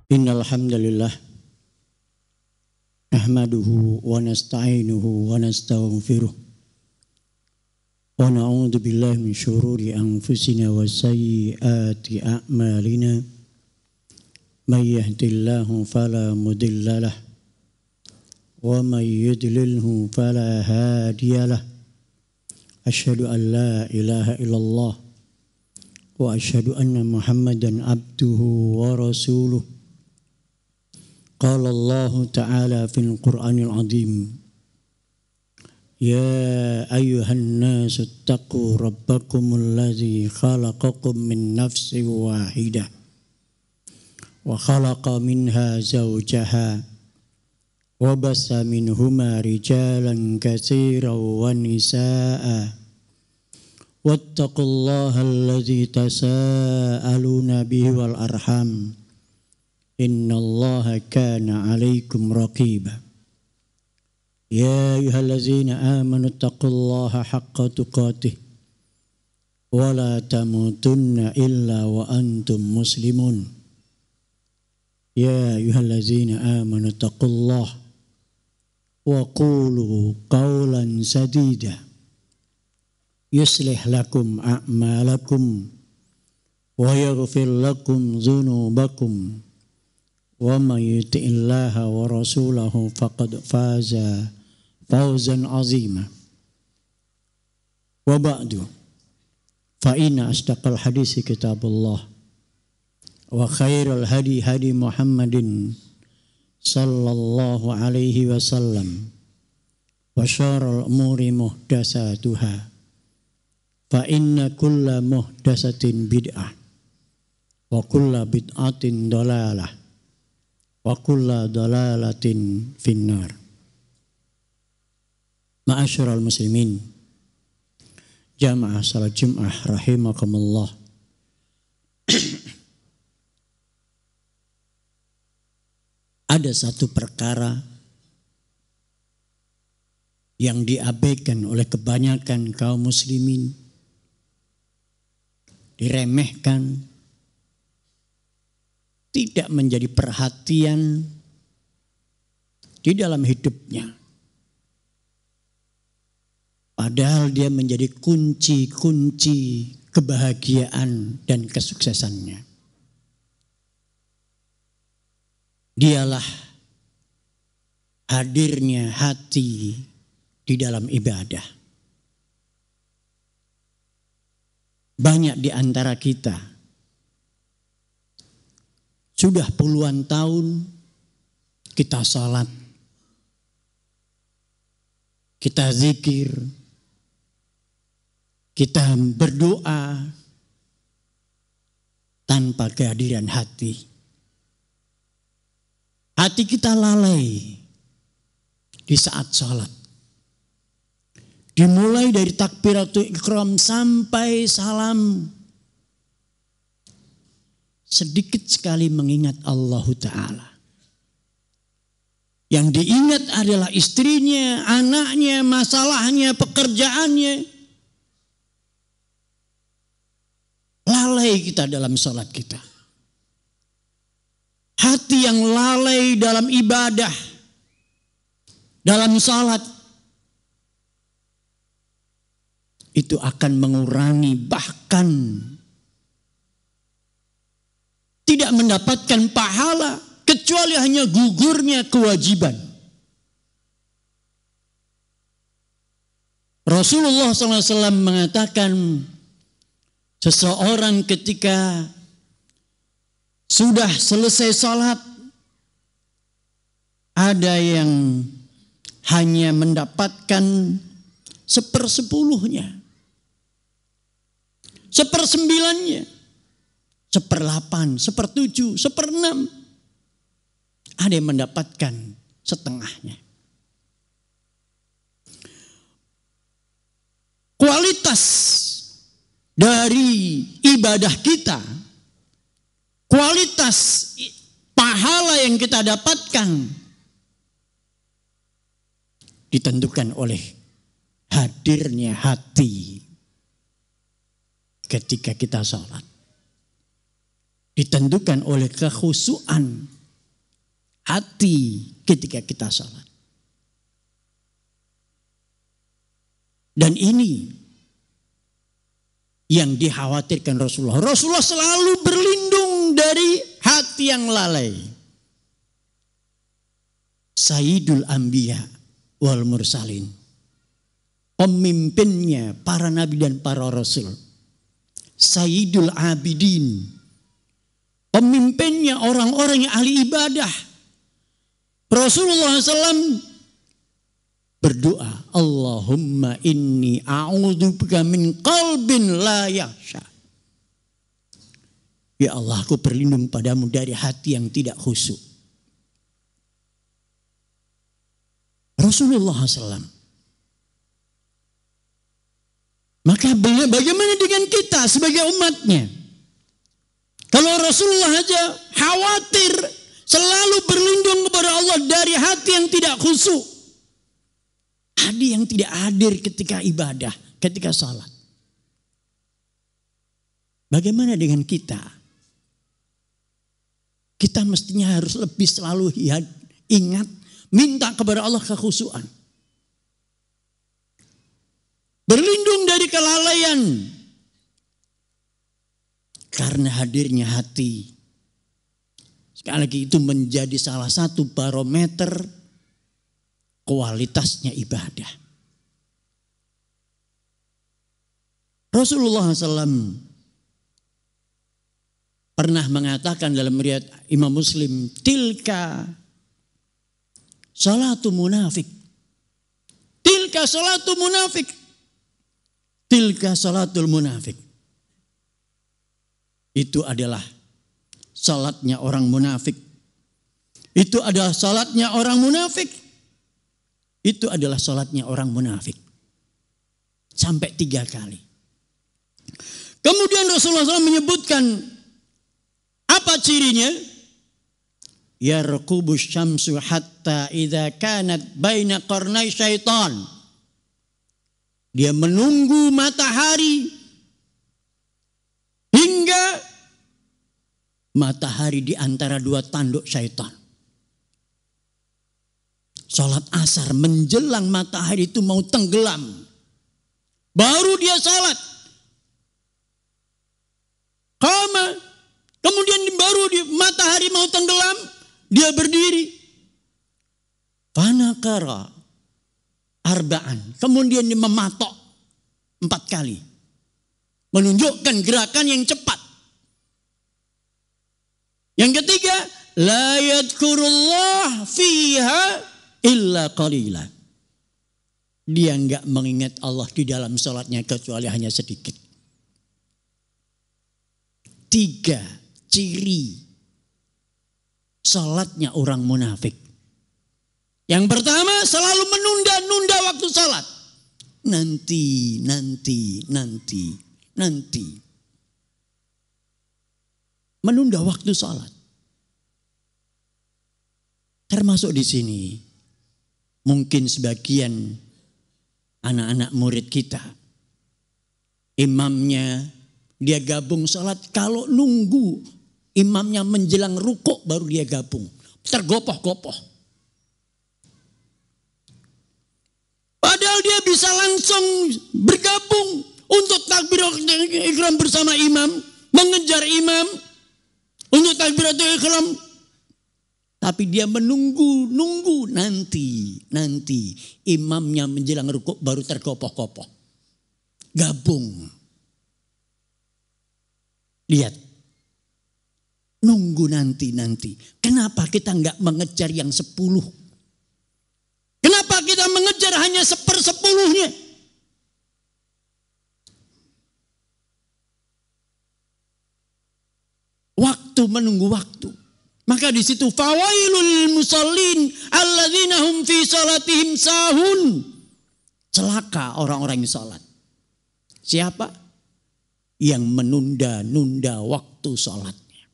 Innal hamdalillah nahmaduhu wa nasta'inuhu wa nastaghfiruh wa na'udzu billahi min syururi anfusina wa sayyiati a'malina may yahdihillahu fala mudilla lahu wa may yudlilhu fala hadiya lahu asyhadu an la ilaha illallah wa asyhadu anna Muhammadan abduhu wa rasuluh. Qala Allah Ta'ala fil Qur'anil Azim, Ya ayyuhan nasu ittaqu rabbakumul ladzi khalaqakum min nafsin wahidah wa khalaqa minha zawjaha wa bassa minhuma rijalan katsiran wa nisaa'a wattaqullaha alladzi tasaaluna bihi wal arham innallaha kana 'alaikum raqiba. Ya ayyuhallazina amanu taqullaha haqqa tuqatih wa la tamutunna illa wa antum muslimun. Ya ayyuhallazina amanu taqullaha wa qulu qawlan sadida yuslih lakum a'malakum wa yaghfir lakum dhunubakum wa may yuti'illaha wa rasulahu faqad faza fawzan 'azima. Wa ba'du, fa inna asdaqal hadisi kitabullah wa khairal hadi hadi Muhammadin sallallahu alaihi wasallam wa syarrul umuri muhdatsatuha fa inna kulla muhdatsatin bid'ah wa kulla bid'atin dhalalah wa kulla dhalalatin finnar. Ma'asyiral muslimin, jamaah salat Jumat rahimakumullah. Ada satu perkara yang diabaikan oleh kebanyakan kaum muslimin, diremehkan, tidak menjadi perhatian di dalam hidupnya. Padahal dia menjadi kunci-kunci kebahagiaan dan kesuksesannya. Dialah hadirnya hati di dalam ibadah. Banyak di antara kita sudah puluhan tahun kita salat, kita zikir, kita berdoa tanpa kehadiran hati. Hati kita lalai di saat salat. Dimulai dari takbiratul ihram sampai salam, sedikit sekali mengingat Allah Ta'ala. Yang diingat adalah istrinya, anaknya, masalahnya, pekerjaannya. Lalai kita dalam salat kita. Hati yang lalai dalam ibadah, dalam salat, itu akan mengurangi, bahkan tidak mendapatkan pahala kecuali hanya gugurnya kewajiban. Rasulullah SAW mengatakan, seseorang ketika sudah selesai salat, ada yang hanya mendapatkan 1/10-nya, 1/9-nya, 1/8, 1/7, 1/6. Ada yang mendapatkan setengahnya. Kualitas dari ibadah kita, kualitas pahala yang kita dapatkan ditentukan oleh hadirnya hati ketika kita sholat. Ditentukan oleh kekhusyuan hati ketika kita salat. Dan ini yang dikhawatirkan Rasulullah. Rasulullah selalu berlindung dari hati yang lalai. Sayyidul Anbiya wal Mursalin. Pemimpinnya para nabi dan para rasul. Sayyidul Abidin. Pemimpinnya orang-orang yang ahli ibadah. Rasulullah SAW berdoa, Allahumma inni a'udzubika min qalbin la yakhsha. Ya Allah, aku berlindung padamu dari hati yang tidak khusyuk. Rasulullah SAW. Maka bagaimana dengan kita sebagai umatnya? Kalau Rasulullah aja khawatir selalu berlindung kepada Allah dari hati yang tidak khusyuk. Hati yang tidak hadir ketika ibadah, ketika salat. Bagaimana dengan kita? Kita mestinya harus lebih selalu ingat, minta kepada Allah kekhusyuan. Berlindung dari kelalaian. Karena hadirnya hati. Sekali lagi itu menjadi salah satu barometer kualitasnya ibadah. Rasulullah SAW pernah mengatakan dalam riwayat Imam Muslim, tilka salatu munafik. Tilka salatu munafik. Tilka salatul munafik. Itu adalah salatnya orang munafik. Itu adalah salatnya orang munafik. Itu adalah salatnya orang munafik. Sampai 3 kali. Kemudian Rasulullah SAW menyebutkan apa cirinya? Yarqubus syamsu hatta idza kanat baina qarnai syaitan. Dia menunggu matahari hingga matahari di antara 2 tanduk syaitan. Salat asar menjelang matahari itu mau tenggelam. Baru dia salat. Qama. Kemudian baru matahari mau tenggelam. Dia berdiri. Fanakara. Arba'an. Kemudian dia mematok 4 kali. Menunjukkan gerakan yang cepat. Yang ketiga. La yadhkurullah fiha illa qalila. Dia enggak mengingat Allah di dalam salatnya kecuali hanya sedikit. 3 ciri salatnya orang munafik. Yang pertama, selalu menunda-nunda waktu salat. Nanti. Menunda waktu salat. Termasuk di sini. Mungkin sebagian anak-anak murid kita. Imamnya dia gabung salat. Kalau nunggu imamnya menjelang rukuk baru dia gabung. Tergopoh-gopoh. Padahal dia bisa langsung bergabung untuk takbiratul ihram bersama imam. Mengejar imam untuk takbiratul ihram. Tapi dia menunggu nanti imamnya menjelang rukuk baru tergopoh-gopoh. Gabung. Lihat. Nunggu nanti. Kenapa kita enggak mengejar yang 10? Kenapa kita mengejar hanya 1/10-nya? Waktu menunggu waktu. Maka di situ fawailul musallin alladzina hum fi salatihim sahun. Celaka orang-orang yang salat. Siapa? Yang menunda-nunda waktu salatnya.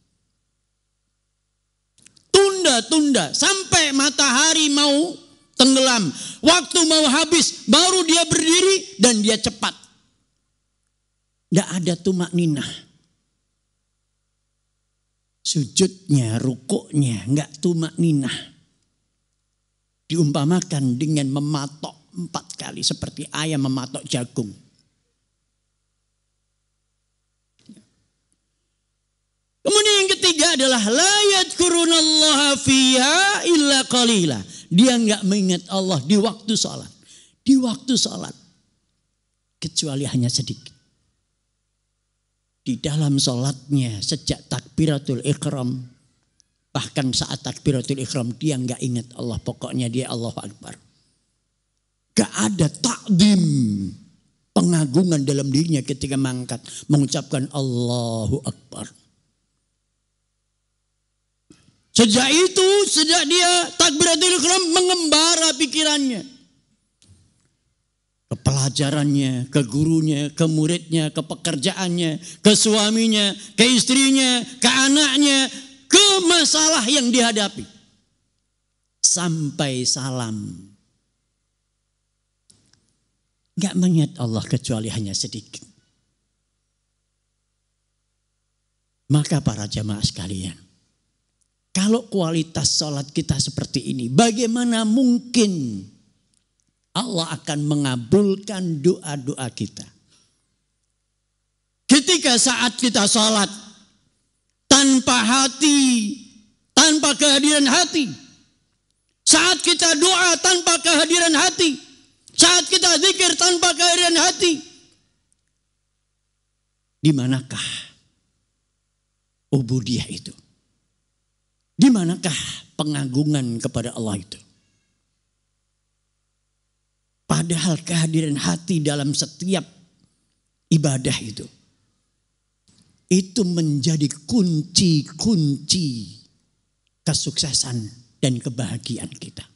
Tunda sampai matahari mau tenggelam. Waktu mau habis baru dia berdiri dan dia cepat. Tidak ada tumak ninah. Sujudnya, rukuknya enggak tumakninah. Diumpamakan dengan mematok 4 kali seperti ayam mematok jagung. Kemudian yang ketiga adalah la yadhkurunallaha fiha illa qalila. Dia enggak mengingat Allah di waktu salat. Di waktu salat kecuali hanya sedikit. Di dalam salatnya sejak takbiratul ihram, bahkan saat takbiratul ihram dia enggak ingat Allah, pokoknya dia Allahu Akbar. Gak ada takdim, pengagungan dalam dirinya ketika mengucapkan Allahu Akbar. Sejak dia takbiratul ihram mengembara pikirannya. Ke pelajarannya, ke gurunya, ke muridnya, ke pekerjaannya, ke suaminya, ke istrinya, ke anaknya, ke masalah yang dihadapi. Sampai salam. Gak mengingat Allah kecuali hanya sedikit. Maka para jamaah sekalian, kalau kualitas sholat kita seperti ini, bagaimana mungkin Allah akan mengabulkan doa-doa kita? Ketika saat kita sholat tanpa hati, tanpa kehadiran hati. Saat kita doa tanpa kehadiran hati. Saat kita zikir tanpa kehadiran hati. Di manakah ubudiyah itu? Di manakah pengagungan kepada Allah itu? Padahal kehadiran hati dalam setiap ibadah itu menjadi kunci-kunci kesuksesan dan kebahagiaan kita.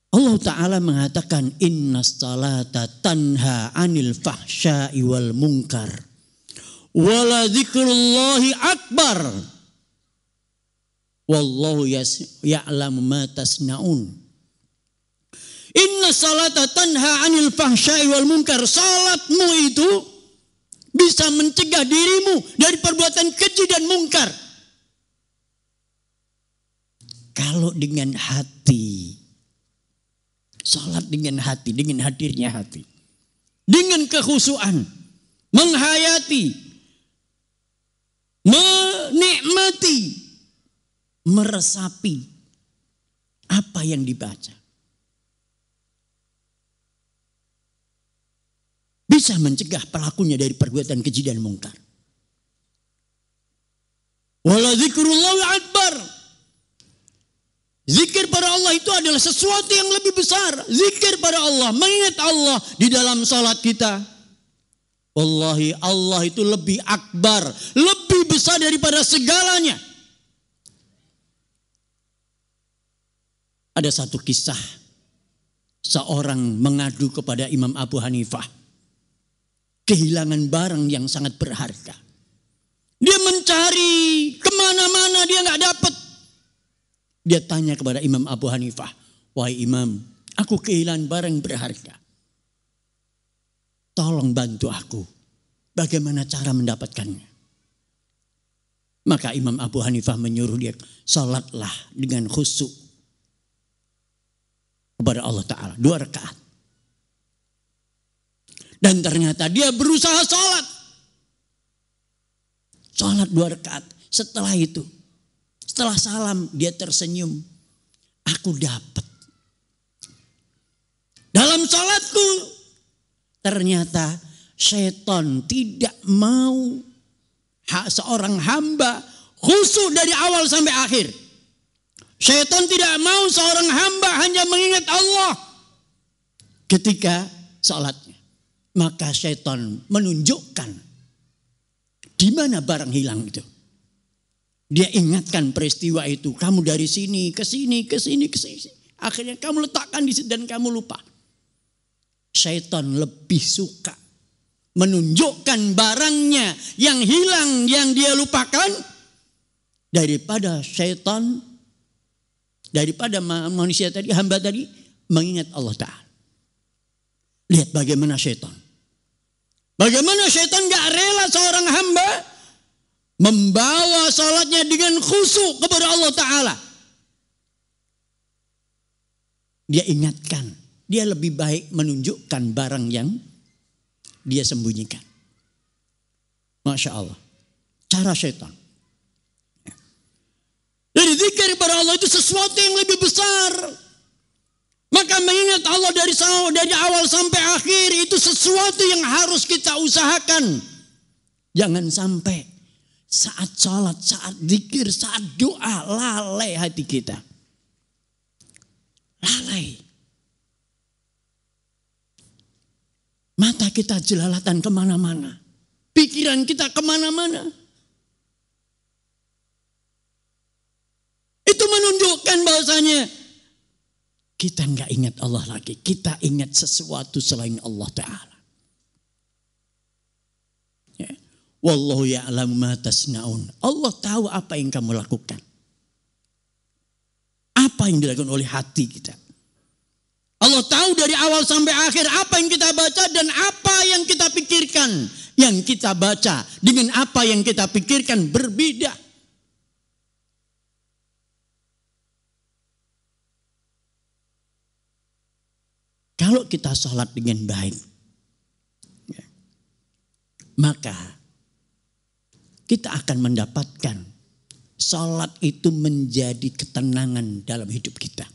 Allah Ta'ala mengatakan innas salata tanha anil fahsya'i wal munkar wala dzikrullahi akbar wallahu ya'lamu ma tasna'un. Inna salata tanha anil fahsya'i wal munkar. Salatmu itu bisa mencegah dirimu dari perbuatan keji dan mungkar. Kalau dengan hati, salat dengan hati, dengan hadirnya hati, dengan kekhusyuan, menghayati, menikmati, meresapi apa yang dibaca, bisa mencegah pelakunya dari perbuatan keji dan mungkar. Wala dzikrullahi akbar. Zikir pada Allah itu adalah sesuatu yang lebih besar. Zikir pada Allah, mengingat Allah di dalam salat kita. Wallahi Allah itu lebih akbar, lebih besar daripada segalanya. Ada satu kisah, seorang mengadu kepada Imam Abu Hanifah. Kehilangan barang yang sangat berharga. Dia mencari kemana-mana, dia gak dapat. Dia tanya kepada Imam Abu Hanifah, wahai Imam, aku kehilangan barang berharga. Tolong bantu aku. Bagaimana cara mendapatkannya? Maka Imam Abu Hanifah menyuruh dia, salatlah dengan khusyuk kepada Allah Ta'ala 2 rakaat. Dan ternyata dia berusaha salat. Salat 2 rakaat. Setelah itu, setelah salam dia tersenyum. Aku dapat. Dalam salatku ternyata setan tidak mau seorang hamba khusyuk dari awal sampai akhir. Setan tidak mau seorang hamba hanya mengingat Allah ketika salatnya. Maka setan menunjukkan di mana barang hilang itu. Dia ingatkan peristiwa itu. Kamu dari sini ke sini, ke sini, ke sini. Akhirnya kamu letakkan di situ dan kamu lupa. Syaitan lebih suka menunjukkan barangnya yang hilang, yang dia lupakan. Daripada syaitan, daripada manusia tadi, hamba tadi, mengingat Allah Ta'ala. Lihat bagaimana syaitan. Bagaimana syaitan gak rela seorang hamba membawa salatnya dengan khusyuk kepada Allah Ta'ala. Dia ingatkan, dia lebih baik menunjukkan barang yang dia sembunyikan. Masya Allah, cara syaitan. Jadi zikir kepada Allah itu sesuatu yang lebih besar. Maka mengingat Allah dari awal sampai akhir itu sesuatu yang harus kita usahakan. Jangan sampai saat sholat, saat zikir, saat doa lalai hati kita. Lalai. Mata kita jelalatan kemana-mana. Pikiran kita kemana-mana. Itu menunjukkan bahwasanya kita nggak ingat Allah lagi. Kita ingat sesuatu selain Allah Ta'ala. Ya. Wallahu ya'lamu ma tasna'un. Allah tahu apa yang kamu lakukan. Apa yang dilakukan oleh hati kita. Allah tahu dari awal sampai akhir apa yang kita baca dan apa yang kita pikirkan. Yang kita baca dengan apa yang kita pikirkan berbeda. Kalau kita sholat dengan baik, maka kita akan mendapatkan sholat itu menjadi ketenangan dalam hidup kita.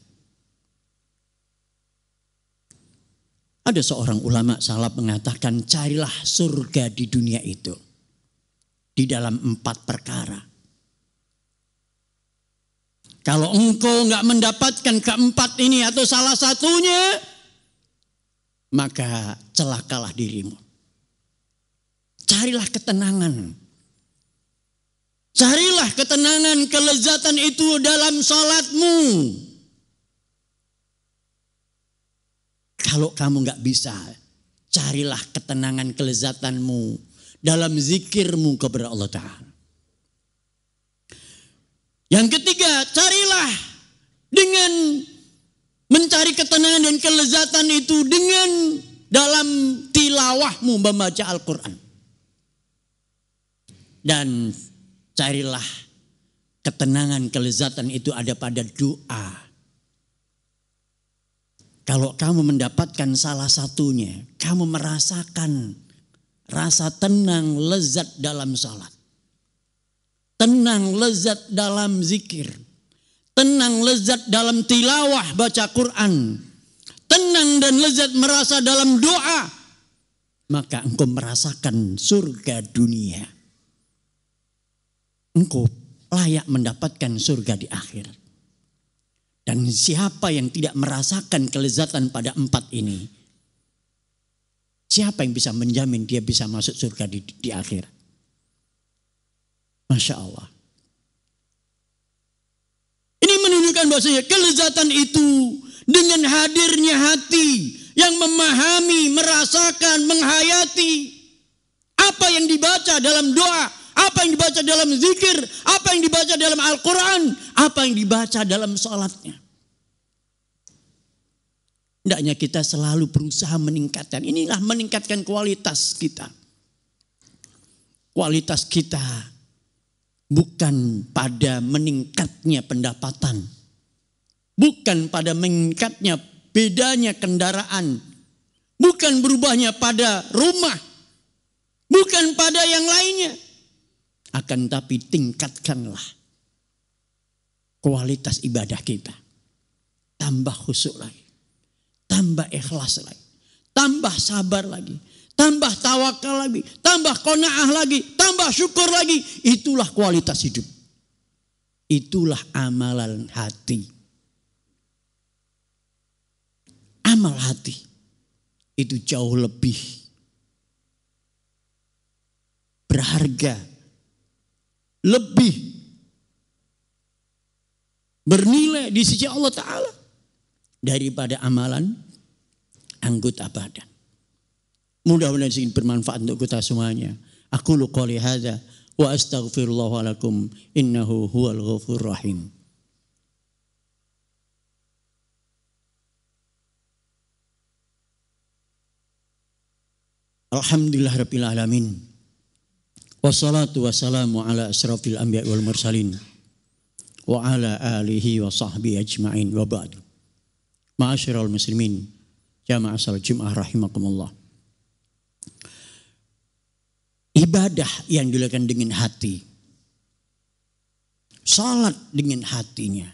Ada seorang ulama salaf mengatakan, carilah surga di dunia itu di dalam 4 perkara. Kalau engkau nggak mendapatkan keempat ini atau salah satunya, maka celakalah dirimu. Carilah ketenangan. Carilah ketenangan, kelezatan itu dalam salatmu. Kalau kamu nggak bisa, carilah ketenangan, kelezatanmu dalam zikirmu kepada Allah Ta'ala. Yang ketiga, carilah dengan mencari ketenangan dan kelezatan itu dengan dalam tilawahmu membaca Al-Quran. Dan carilah ketenangan, kelezatan itu ada pada doa. Kalau kamu mendapatkan salah satunya, kamu merasakan rasa tenang, lezat dalam salat. Tenang, lezat dalam zikir. Tenang, lezat dalam tilawah baca Quran. Tenang dan lezat merasa dalam doa. Maka engkau merasakan surga dunia. Engkau layak mendapatkan surga di akhirat. Dan siapa yang tidak merasakan kelezatan pada 4 ini, siapa yang bisa menjamin dia bisa masuk surga di akhirat? Masya Allah. Ini menunjukkan bahwasanya kelezatan itu dengan hadirnya hati yang memahami, merasakan, menghayati apa yang dibaca dalam doa, apa yang dibaca dalam zikir, apa yang dibaca dalam Al-Quran, apa yang dibaca dalam sholatnya. Hendaknya kita selalu berusaha meningkatkan. Inilah meningkatkan kualitas kita. Kualitas kita bukan pada meningkatnya pendapatan. Bukan pada meningkatnya bedanya kendaraan. Bukan berubahnya pada rumah. Bukan pada yang lainnya. Akan tapi tingkatkanlah kualitas ibadah kita. Tambah khusyuk lagi. Tambah ikhlas lagi. Tambah sabar lagi. Tambah tawakal lagi. Tambah qanaah lagi. Tambah syukur lagi. Itulah kualitas hidup. Itulah amalan hati. Amal hati. Itu jauh lebih berharga. Lebih bernilai di sisi Allah Ta'ala daripada amalan anggota badan. Mudah-mudahan ini bermanfaat untuk kita semuanya. Aqulu qouli hadza wa astaghfirullah lakum innahu huwal ghafurur rahim. Alhamdulillah rabbil alamin. Wassalatu wassalamu ala asrafil anbiya wal mursalin wa ala alihi wa sahbihi ajma'in wa ba'du. Ma'asyiral muslimin, jamaah salat Jumat rahimakumullah. Ibadah yang dilakukan dengan hati, salat dengan hatinya,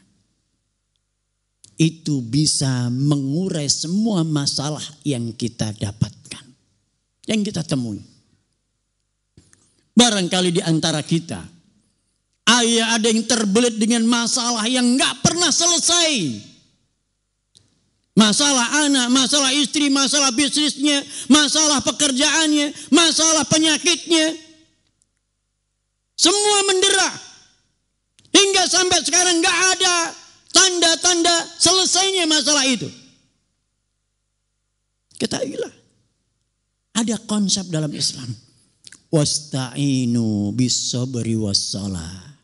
itu bisa mengurai semua masalah yang kita dapatkan, yang kita temui. Barangkali di antara kita ada yang terbelit dengan masalah yang gak pernah selesai. Masalah anak, masalah istri, masalah bisnisnya, masalah pekerjaannya, masalah penyakitnya. Semua mendera. Hingga sampai sekarang gak ada tanda-tanda selesainya masalah itu. Ketahuilah, ada konsep dalam Islam. Wasta'inu bis-sabri was-shalah.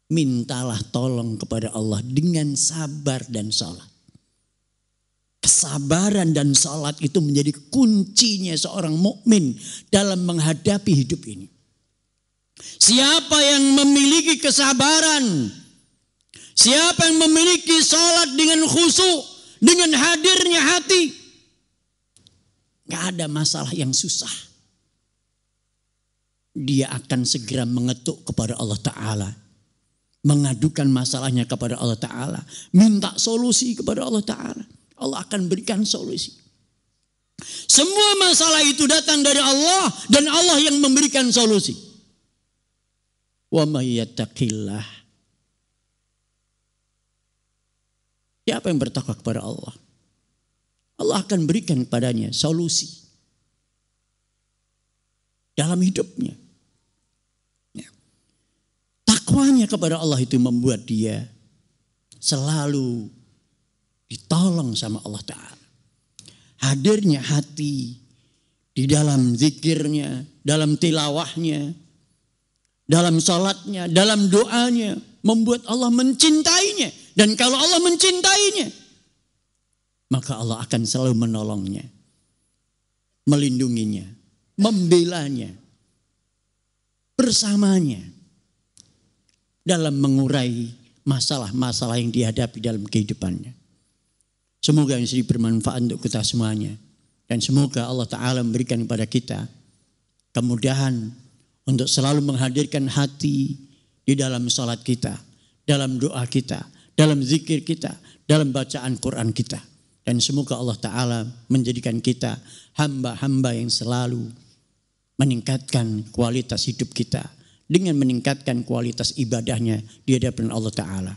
Mintalah tolong kepada Allah dengan sabar dan salat. Kesabaran dan salat itu menjadi kuncinya seorang mukmin dalam menghadapi hidup ini. Siapa yang memiliki kesabaran, siapa yang memiliki salat dengan khusyuk, dengan hadirnya hati, gak ada masalah yang susah. Dia akan segera mengetuk kepada Allah Ta'ala. Mengadukan masalahnya kepada Allah Ta'ala. Minta solusi kepada Allah Ta'ala. Allah akan berikan solusi. Semua masalah itu datang dari Allah. Dan Allah yang memberikan solusi. Wa may yattaqillah. Siapa yang bertakwa kepada Allah, Allah akan berikan kepadanya solusi dalam hidupnya. Takwanya kepada Allah itu membuat dia selalu ditolong sama Allah Ta'ala. Hadirnya hati di dalam zikirnya, dalam tilawahnya, dalam salatnya, dalam doanya, membuat Allah mencintainya. Dan kalau Allah mencintainya, maka Allah akan selalu menolongnya, melindunginya, membelanya, bersamanya dalam mengurai masalah-masalah yang dihadapi dalam kehidupannya. Semoga ini bermanfaat untuk kita semuanya. Dan semoga Allah Ta'ala memberikan kepada kita kemudahan untuk selalu menghadirkan hati di dalam salat kita, dalam doa kita, dalam zikir kita, dalam bacaan Quran kita. Dan semoga Allah Ta'ala menjadikan kita hamba-hamba yang selalu meningkatkan kualitas hidup kita dengan meningkatkan kualitas ibadahnya di hadapan Allah Ta'ala.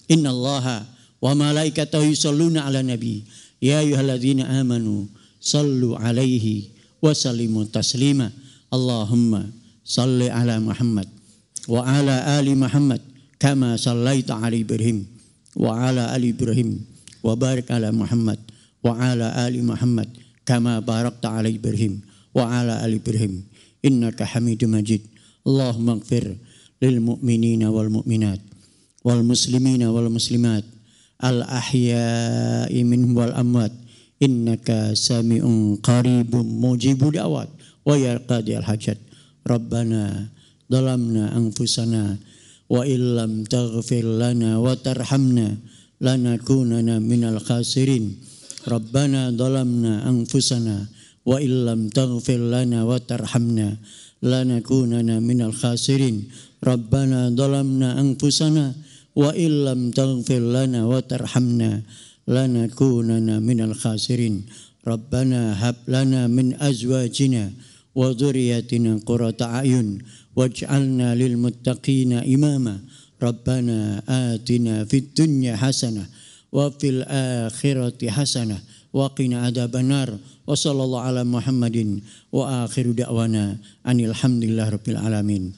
Innallaha wa malaikatahu yusholluna ala nabi ya ayyuhalladzina amanu sallu alaihi wa sallimu taslima. Allahumma salli ala Muhammad wa ala ali Muhammad kama sallaita ala Ibrahim wa ala ali Ibrahim wa barik ala Muhammad wa ala ali Muhammad kama barakta ala Ibrahim wa ala ali Ibrahim innaka Hamidum Majid. Allahumma ighfir lil mu'minina wal mu'minat wal muslimina wal muslimat al ahya'i minhum wal amwat innaka sami'un qaribun mujibud da'wat wa ya qadiyal hajat. Rabbana zalamna anfusana wa illam taghfir lana wa tarhamna lanakunanna minal khasirin. Rabbana zalamna anfusana wa illam taghfir lana wa tarhamna lanakunanna minal khasirin. Rabbana zalamna anfusana wa illam taghfir lana wa tarhamna lanakunanna minal khasirin. Rabbana hab lana min azwajina wa dhurriyyatina qurrata a'yun waj'alna lil muttaqina imama. Rabbana atina fid dunya hasanah wa fil akhirati hasanah wa qina adzabannar. Wa sallallahu ala Muhammadin wa akhiru da'wana anil hamdulillahi rabbil alamin.